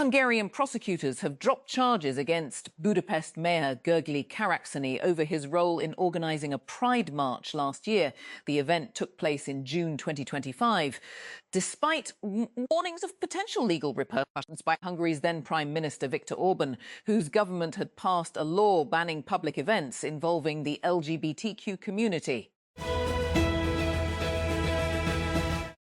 Hungarian prosecutors have dropped charges against Budapest Mayor Gergely Karacsony over his role in organising a pride march last year. The event took place in June 2025. Despite warnings of potential legal repercussions by Hungary's then Prime Minister Viktor Orban, whose government had passed a law banning public events involving the LGBTQ community.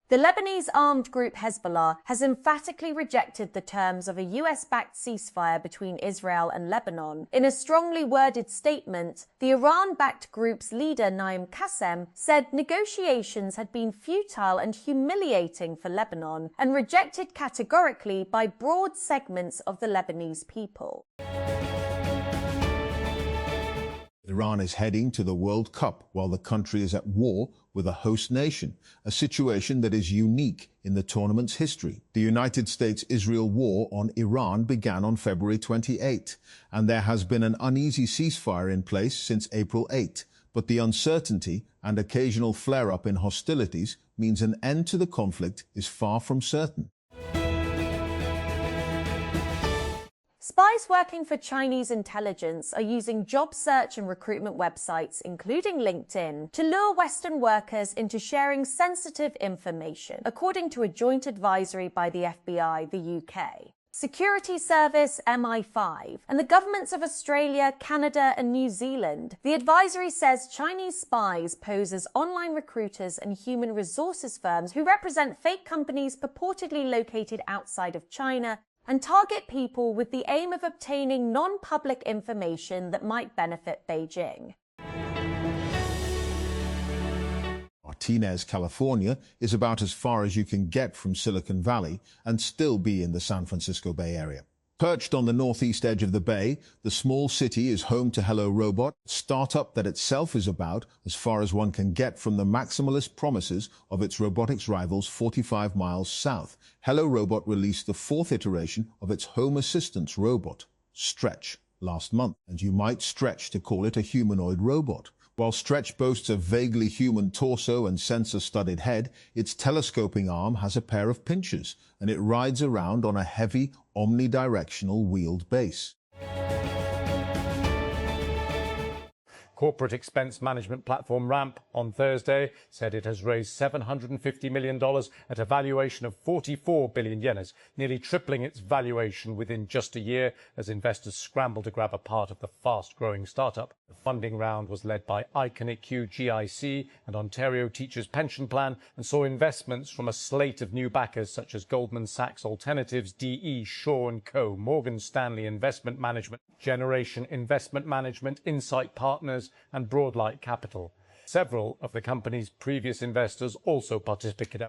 The Lebanese armed group Hezbollah has emphatically rejected the terms of a US-backed ceasefire between Israel and Lebanon. In a strongly worded statement, the Iran-backed group's leader Naim Qassem said negotiations had been futile and humiliating for Lebanon and rejected categorically by broad segments of the Lebanese people. Iran is heading to the World Cup while the country is at war with a host nation, a situation that is unique in the tournament's history. The United States-Israel war on Iran began on February 28, and there has been an uneasy ceasefire in place since April 8. But the uncertainty and occasional flare-up in hostilities means an end to the conflict is far from certain. Spies working for Chinese intelligence are using job search and recruitment websites, including LinkedIn, to lure Western workers into sharing sensitive information, according to a joint advisory by the FBI, the UK, Security Service MI5, and the governments of Australia, Canada and New Zealand. The advisory says Chinese spies pose as online recruiters and human resources firms who represent fake companies purportedly located outside of China and target people with the aim of obtaining non-public information that might benefit Beijing. Martinez, California, is about as far as you can get from Silicon Valley and still be in the San Francisco Bay Area. Perched on the northeast edge of the bay, the small city is home to Hello Robot, a startup that itself is about as far as one can get from the maximalist promises of its robotics rivals 45 miles south. Hello Robot released the fourth iteration of its home assistance robot, Stretch, last month, and you might stretch to call it a humanoid robot. While Stretch boasts a vaguely human torso and sensor-studded head, its telescoping arm has a pair of pincers, and it rides around on a heavy, omnidirectional wheeled base. Corporate expense management platform Ramp on Thursday said it has raised $750 million at a valuation of 44 billion yenes, nearly tripling its valuation within just a year as investors scramble to grab a part of the fast-growing startup. The funding round was led by IconIQ GIC and Ontario Teachers Pension Plan and saw investments from a slate of new backers such as Goldman Sachs Alternatives, DE, Shaw & Co, Morgan Stanley Investment Management, Generation Investment Management, Insight Partners and Broadlight Capital. Several of the company's previous investors also participated.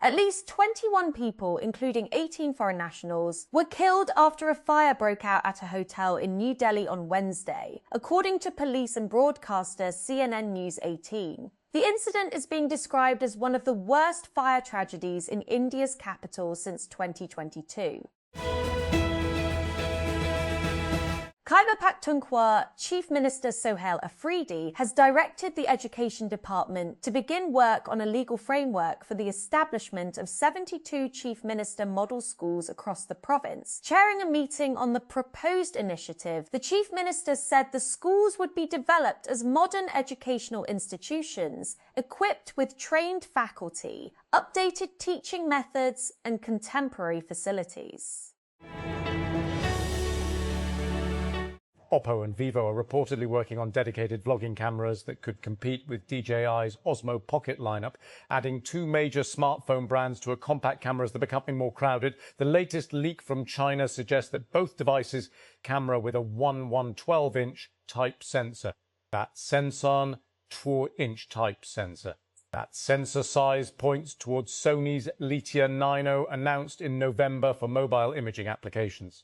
At least 21 people, including 18 foreign nationals, were killed after a fire broke out at a hotel in New Delhi on Wednesday, according to police and broadcaster CNN News 18. The incident is being described as one of the worst fire tragedies in India's capital since 2022. Khyber Pakhtunkhwa Chief Minister Sohail Afridi has directed the Education Department to begin work on a legal framework for the establishment of 72 Chief Minister model schools across the province. Chairing a meeting on the proposed initiative, the Chief Minister said the schools would be developed as modern educational institutions, equipped with trained faculty, updated teaching methods and contemporary facilities. Oppo and Vivo are reportedly working on dedicated vlogging cameras that could compete with DJI's Osmo Pocket lineup, adding two major smartphone brands to a compact cameras that are becoming more crowded. The latest leak from China suggests that both devices camera with a 1/112-inch type sensor. That's Senson 2-inch type sensor. That sensor size points towards Sony's Litia 9.0 announced in November for mobile imaging applications.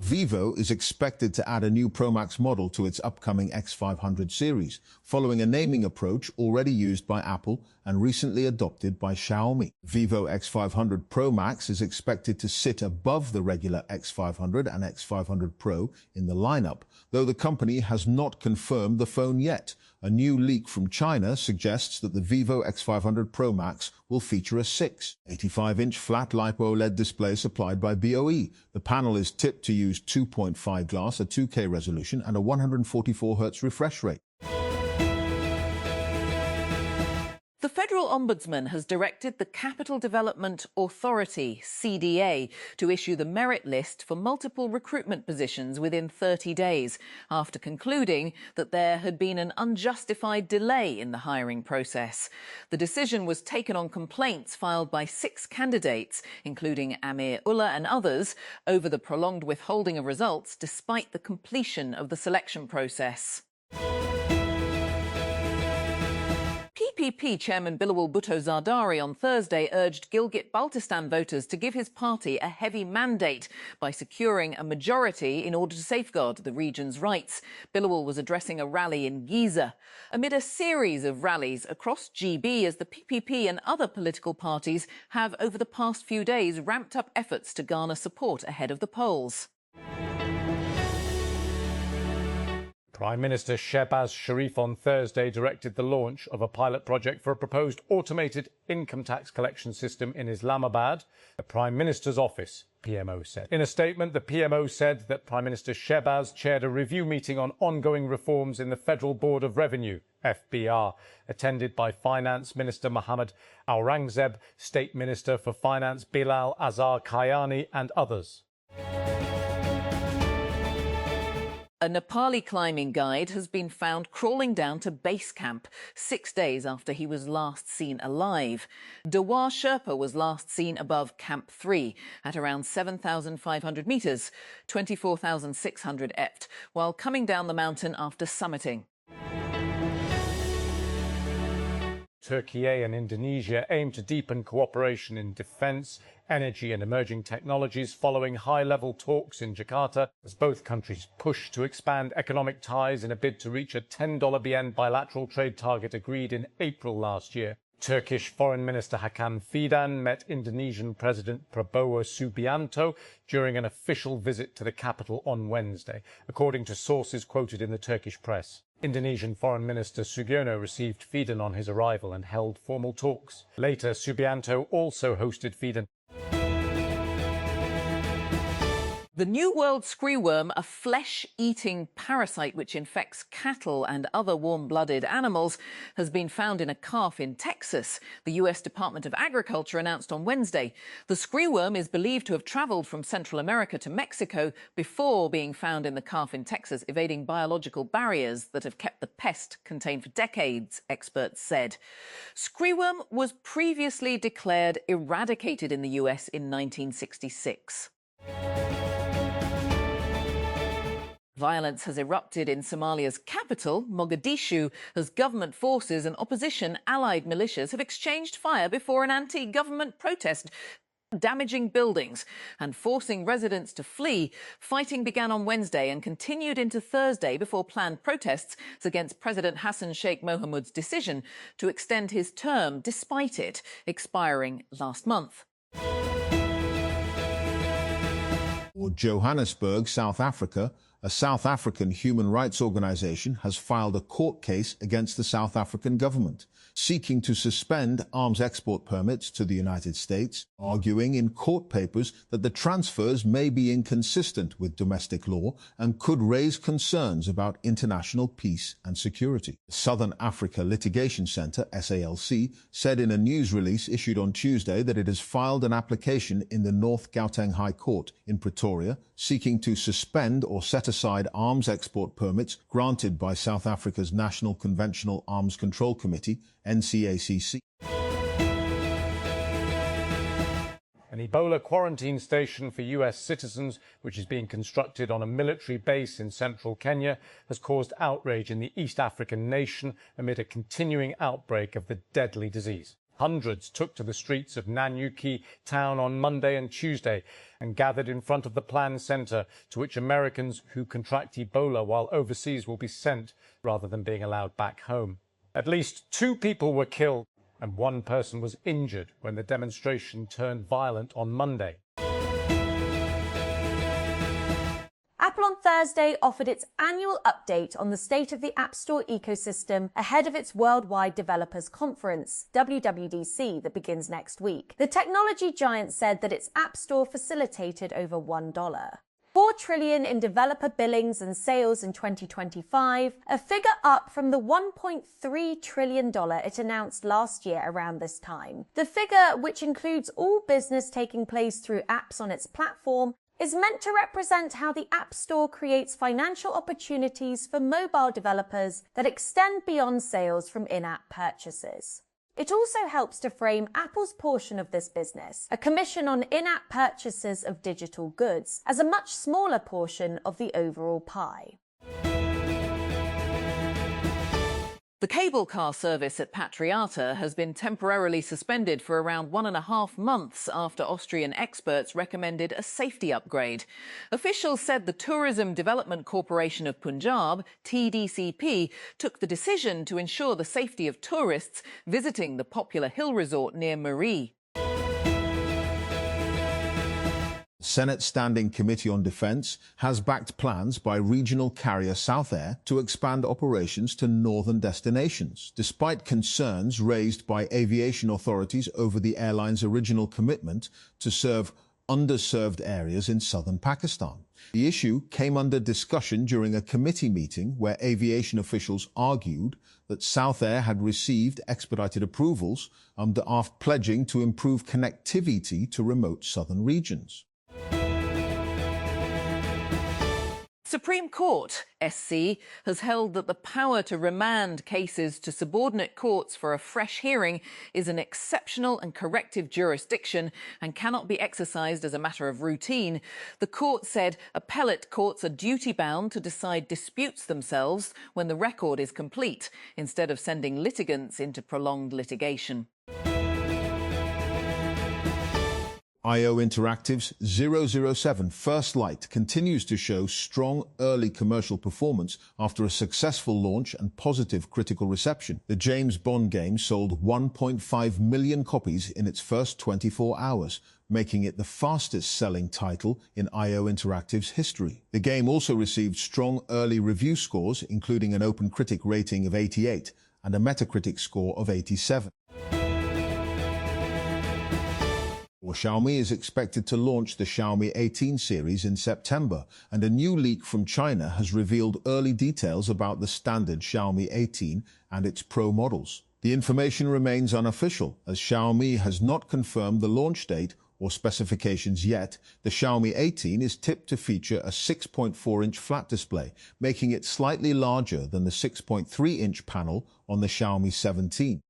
Vivo is expected to add a new Pro Max model to its upcoming X500 series, following a naming approach already used by Apple and recently adopted by Xiaomi. Vivo X500 Pro Max is expected to sit above the regular X500 and X500 Pro in the lineup, though the company has not confirmed the phone yet. A new leak from China suggests that the Vivo X500 Pro Max will feature a 685-inch flat LiPo OLED display supplied by BOE. The panel is tipped to use 2.5 glass, a 2K resolution, and a 144Hz refresh rate. The Federal Ombudsman has directed the Capital Development Authority, CDA, to issue the merit list for multiple recruitment positions within 30 days, after concluding that there had been an unjustified delay in the hiring process. The decision was taken on complaints filed by 6 candidates, including Amir Ullah and others, over the prolonged withholding of results despite the completion of the selection process. PPP Chairman Bilawal Bhutto Zardari on Thursday urged Gilgit-Baltistan voters to give his party a heavy mandate by securing a majority in order to safeguard the region's rights. Bilawal was addressing a rally in Giza amid a series of rallies across GB as the PPP and other political parties have over the past few days ramped up efforts to garner support ahead of the polls. Prime Minister Shehbaz Sharif on Thursday directed the launch of a pilot project for a proposed automated income tax collection system in Islamabad. The Prime Minister's office, PMO, said. In a statement, the PMO said that Prime Minister Shehbaz chaired a review meeting on ongoing reforms in the Federal Board of Revenue, FBR, attended by Finance Minister Mohammad Aurangzeb, State Minister for Finance Bilal Azhar Kayani and others. A Nepali climbing guide has been found crawling down to base camp 6 days after he was last seen alive. Dawar Sherpa was last seen above Camp 3 at around 7,500 metres, 24,600 ft, while coming down the mountain after summiting. Turkey and Indonesia aim to deepen cooperation in defence, energy and emerging technologies following high-level talks in Jakarta as both countries push to expand economic ties in a bid to reach a $10 BN bilateral trade target agreed in April last year. Turkish Foreign Minister Hakan Fidan met Indonesian President Prabowo Subianto during an official visit to the capital on Wednesday, according to sources quoted in the Turkish press. Indonesian Foreign Minister Sugiono received Fidan on his arrival and held formal talks. Later, Subianto also hosted Fidan. The New World screwworm, a flesh-eating parasite which infects cattle and other warm-blooded animals, has been found in a calf in Texas. The U.S. Department of Agriculture announced on Wednesday. The screwworm is believed to have travelled from Central America to Mexico before being found in the calf in Texas, evading biological barriers that have kept the pest contained for decades, experts said. Screwworm was previously declared eradicated in the U.S. in 1966. Violence has erupted in Somalia's capital, Mogadishu, as government forces and opposition allied militias have exchanged fire before an anti-government protest, damaging buildings and forcing residents to flee. Fighting began on Wednesday and continued into Thursday before planned protests against President Hassan Sheikh Mohamud's decision to extend his term, despite it expiring last month. Johannesburg, South Africa, a South African human rights organisation has filed a court case against the South African government, seeking to suspend arms export permits to the United States, arguing in court papers that the transfers may be inconsistent with domestic law and could raise concerns about international peace and security. The Southern Africa Litigation Centre, SALC, said in a news release issued on Tuesday that it has filed an application in the North Gauteng High Court in Pretoria, seeking to suspend or set aside arms export permits granted by South Africa's National Conventional Arms Control Committee, NCACC. An Ebola quarantine station for US citizens, which is being constructed on a military base in central Kenya, has caused outrage in the East African nation amid a continuing outbreak of the deadly disease. Hundreds took to the streets of Nanyuki town on Monday and Tuesday and gathered in front of the planned centre to which Americans who contract Ebola while overseas will be sent rather than being allowed back home. At least 2 people were killed and 1 person was injured when the demonstration turned violent on Monday. Apple on Thursday offered its annual update on the state of the App Store ecosystem ahead of its Worldwide Developers Conference, WWDC, that begins next week. The technology giant said that its App Store facilitated over $1. $4 trillion in developer billings and sales in 2025, a figure up from the $1.3 trillion it announced last year around this time. The figure, which includes all business taking place through apps on its platform, is meant to represent how the App Store creates financial opportunities for mobile developers that extend beyond sales from in-app purchases. It also helps to frame Apple's portion of this business, a commission on in-app purchases of digital goods, as a much smaller portion of the overall pie. The cable car service at Patriata has been temporarily suspended for around 1.5 months after Austrian experts recommended a safety upgrade. Officials said the Tourism Development Corporation of Punjab, TDCP, took the decision to ensure the safety of tourists visiting the popular hill resort near Maree. Senate Standing Committee on Defence has backed plans by regional carrier Southair to expand operations to northern destinations, despite concerns raised by aviation authorities over the airline's original commitment to serve underserved areas in southern Pakistan. The issue came under discussion during a committee meeting where aviation officials argued that Southair had received expedited approvals after pledging to improve connectivity to remote southern regions. Supreme Court, SC, has held that the power to remand cases to subordinate courts for a fresh hearing is an exceptional and corrective jurisdiction and cannot be exercised as a matter of routine. The court said appellate courts are duty-bound to decide disputes themselves when the record is complete, instead of sending litigants into prolonged litigation. IO Interactive's 007 First Light continues to show strong early commercial performance after a successful launch and positive critical reception. The James Bond game sold 1.5 million copies in its first 24 hours, making it the fastest-selling title in IO Interactive's history. The game also received strong early review scores, including an OpenCritic rating of 88 and a Metacritic score of 87. Xiaomi is expected to launch the Xiaomi 18 series in September, and a new leak from China has revealed early details about the standard Xiaomi 18 and its Pro models. The information remains unofficial, as Xiaomi has not confirmed the launch date or specifications yet. The Xiaomi 18 is tipped to feature a 6.4-inch flat display, making it slightly larger than the 6.3-inch panel on the Xiaomi 17.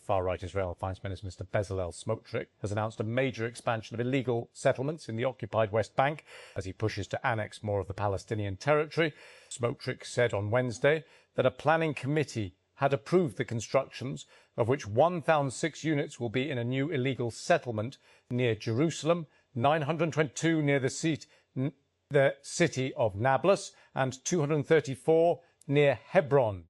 Far-right Israel Finance Minister Mr. Bezalel Smotrich has announced a major expansion of illegal settlements in the occupied West Bank as he pushes to annex more of the Palestinian territory. Smotrich said on Wednesday that a planning committee had approved the constructions, of which 1,006 units will be in a new illegal settlement near Jerusalem, 922 near the city of Nablus, and 234 near Hebron.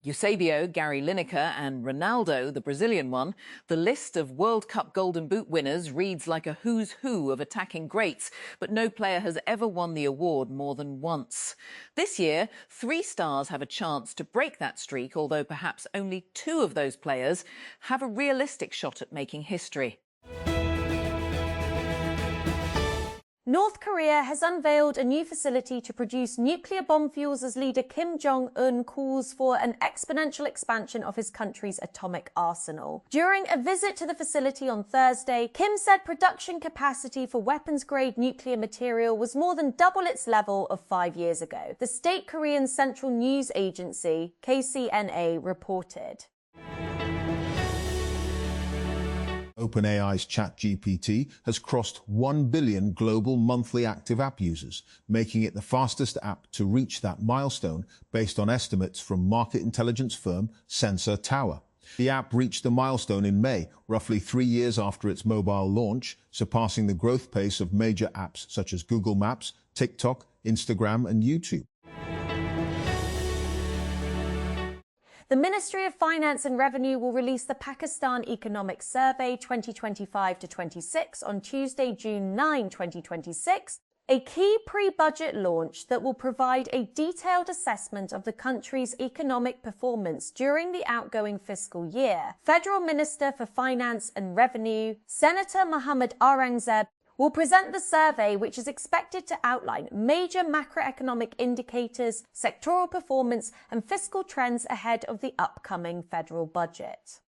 Eusebio, Gary Lineker and Ronaldo, the Brazilian one, the list of World Cup Golden Boot winners reads like a who's who of attacking greats, but no player has ever won the award more than once. This year, 3 stars have a chance to break that streak, although perhaps only 2 of those players have a realistic shot at making history. North Korea has unveiled a new facility to produce nuclear bomb fuels as leader Kim Jong-un calls for an exponential expansion of his country's atomic arsenal. During a visit to the facility on Thursday, Kim said production capacity for weapons-grade nuclear material was more than double its level of 5 years ago, the state Korean Central News Agency, KCNA, reported. OpenAI's ChatGPT has crossed 1 billion global monthly active app users, making it the fastest app to reach that milestone based on estimates from market intelligence firm Sensor Tower. The app reached the milestone in May, roughly 3 years after its mobile launch, surpassing the growth pace of major apps such as Google Maps, TikTok, Instagram, and YouTube. The Ministry of Finance and Revenue will release the Pakistan Economic Survey 2025-26 on Tuesday, June 9, 2026, a key pre-budget launch that will provide a detailed assessment of the country's economic performance during the outgoing fiscal year. Federal Minister for Finance and Revenue, Senator Mohammad Aurangzeb, will present the survey, which is expected to outline major macroeconomic indicators, sectoral performance, and fiscal trends ahead of the upcoming federal budget.